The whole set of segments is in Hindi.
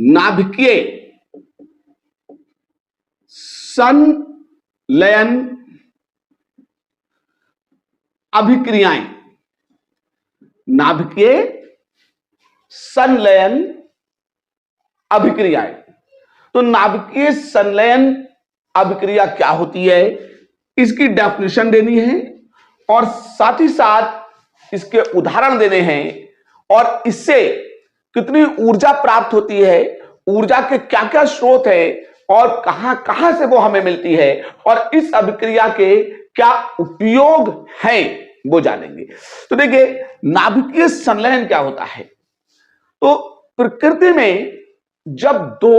नाभिकीय संलयन अभिक्रियाएं, नाभिकीय संलयन अभिक्रियाएं। तो नाभिकीय संलयन अभिक्रिया क्या होती है, इसकी डेफिनेशन देनी है और साथ ही साथ इसके उदाहरण देने हैं और इससे कितनी ऊर्जा प्राप्त होती है, ऊर्जा के क्या क्या स्रोत है और कहां कहां से वो हमें मिलती है और इस अभिक्रिया के क्या उपयोग है वो जानेंगे। तो देखिए, नाभिकीय संलयन क्या होता है। तो प्रकृति में जब दो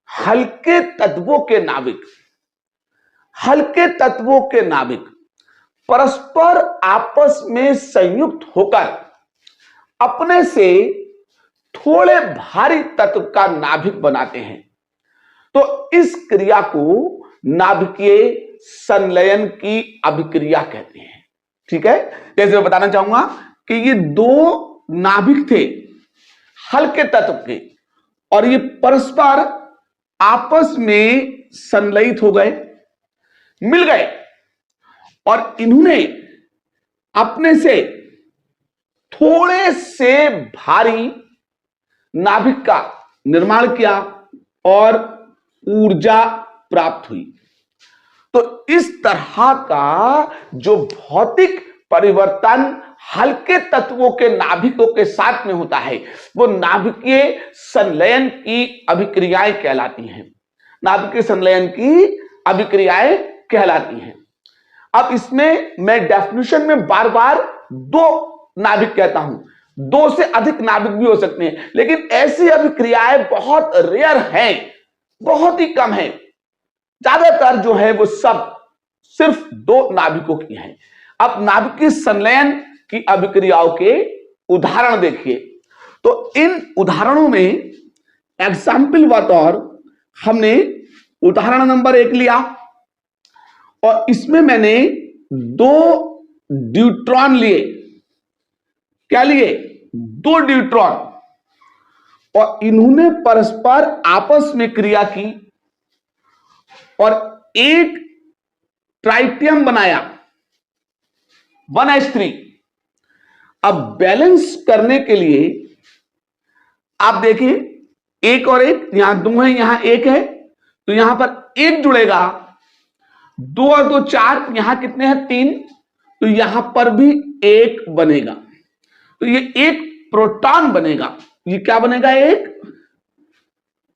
हल्के तत्वों के नाभिक परस्पर आपस में संयुक्त होकर अपने से थोड़े भारी तत्व का नाभिक बनाते हैं, तो इस क्रिया को नाभिकीय संलयन की अभिक्रिया कहते हैं। ठीक है, जैसे मैं बताना चाहूंगा कि ये दो नाभिक थे हल्के तत्व के और ये परस्पर आपस में संलयित हो गए, मिल गए और इन्होंने अपने से थोड़े से भारी नाभिक का निर्माण किया और ऊर्जा प्राप्त हुई। तो इस तरह का जो भौतिक परिवर्तन हल्के तत्वों के नाभिकों के साथ में होता है वो नाभिकीय संलयन की अभिक्रियाएं कहलाती हैं। नाभिकीय संलयन की अभिक्रियाएं कहलाती हैं। अब इसमें मैं डेफिनेशन में बार बार दो नाभिक कहता हूं, दो से अधिक नाभिक भी हो सकते हैं, लेकिन ऐसी अभिक्रियाएं बहुत रेयर हैं, बहुत ही कम है। ज्यादातर जो है वो सब सिर्फ दो नाभिकों की हैं। अब नाभिकीय संलयन की अभिक्रियाओं के उदाहरण देखिए। तो इन उदाहरणों में एग्जाम्पल बतौर हमने उदाहरण नंबर 1 लिया और इसमें मैंने दो ड्यूट्रॉन लिए। क्या लिए? दो ड्यूट्रॉन। और इन्होंने परस्पर आपस में क्रिया की और एक ट्राइटियम बनाया 1s3। अब बैलेंस करने के लिए आप देखिए, एक और एक, यहां दो है यहां एक है, तो यहां पर एक जुड़ेगा, 2 और 2 4, यहां कितने हैं 3, तो यहां पर भी एक बनेगा। तो ये एक प्रोटॉन बनेगा। ये क्या बनेगा? एक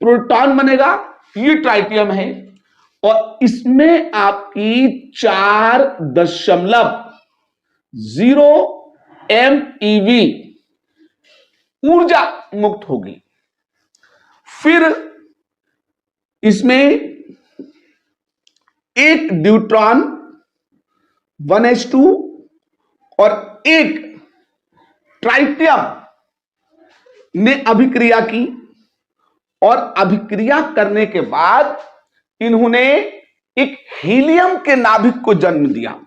प्रोटॉन बनेगा। ये ट्राइटियम है और इसमें आपकी 4.0 MeV ऊर्जा मुक्त होगी। फिर इसमें एक ड्यूट्रॉन 1s2 और एक ट्राइटियम ने अभिक्रिया की और अभिक्रिया करने के बाद इन्होंने एक हीलियम के नाभिक को जन्म दिया,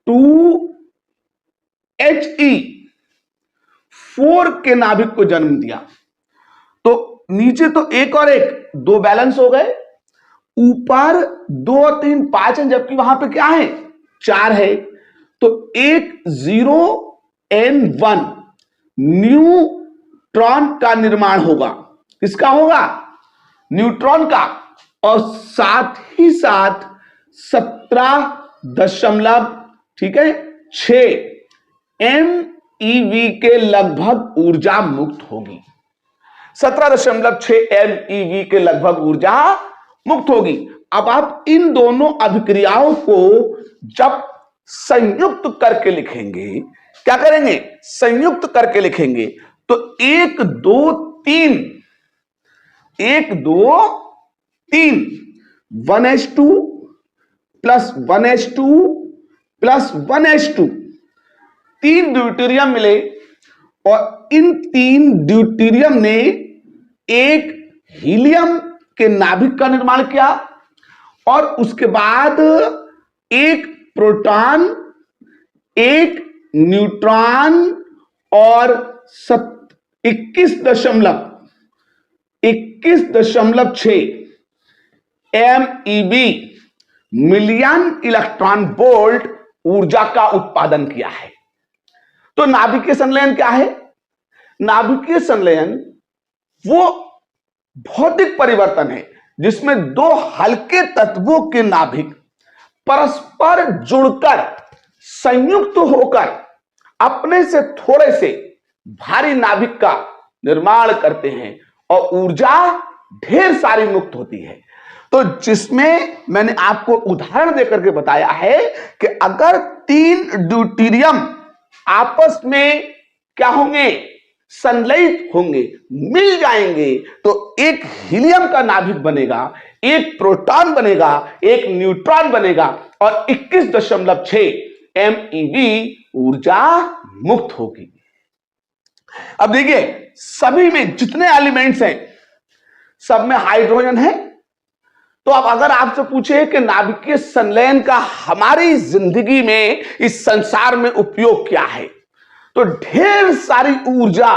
2He4 के नाभिक को जन्म दिया। तो नीचे तो एक और एक, दो बैलेंस हो गए, ऊपर 2 और 3 5 हैं, जबकि वहां पे क्या है 4 है। तो एक 0n1 न्यूट्रॉन का निर्माण होगा। किसका होगा? न्यूट्रॉन का। और साथ ही साथ 17 ठीक है 6 MeV के लगभग ऊर्जा मुक्त होगी। 17.6 MeV के लगभग ऊर्जा मुक्त होगी। अब आप इन दोनों अभिक्रियाओं को जब संयुक्त करके लिखेंगे, क्या करेंगे? संयुक्त करके लिखेंगे। तो 1 2 3 1s2 plus 1s2 plus 1s2, 3 deuterium मिले और इन 3 ड्यूटेरियम ने एक हीलियम के नाभिक का निर्माण किया और उसके बाद एक प्रोटॉन, एक न्यूट्रॉन और 21 21.6 MeV मिलियन इलेक्ट्रॉन वोल्ट ऊर्जा का उत्पादन किया है। तो नाभिकीय संलयन क्या है? नाभिकीय संलयन वो भौतिक परिवर्तन है जिसमें दो हल्के तत्वों के नाभिक परस्पर जुड़कर संयुक्त होकर अपने से थोड़े से भारी नाभिक का निर्माण करते हैं और ऊर्जा ढेर सारी मुक्त होती है। तो जिसमें मैंने आपको उदाहरण देकर के बताया है कि अगर 3 ड्यूटेरियम आपस में क्या होंगे? संलयित होंगे, मिल जाएंगे, तो एक हीलियम का नाभिक बनेगा, एक प्रोटॉन बनेगा, एक न्यूट्रॉन बनेगा और 21.6 MeV ऊर्जा मुक्त होगी। अब देखिए, सभी में जितने एलिमेंट्स हैं सब में हाइड्रोजन है। तो अब अगर आपसे पूछे कि नाभिकीय संलयन का हमारी जिंदगी में, इस संसार में उपयोग क्या है, तो ढेर सारी ऊर्जा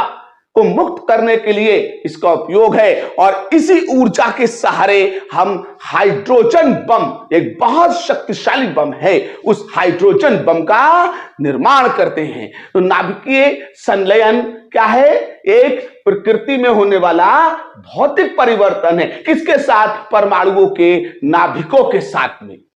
को मुक्त करने के लिए इसका उपयोग है। और इसी ऊर्जा के सहारे हम हाइड्रोजन बम, एक बहुत शक्तिशाली बम है, उस हाइड्रोजन बम का निर्माण करते हैं। तो नाभिकीय संलयन क्या है? एक प्रकृति में होने वाला भौतिक परिवर्तन है। किसके साथ? परमाणुओं के नाभिकों के साथ में।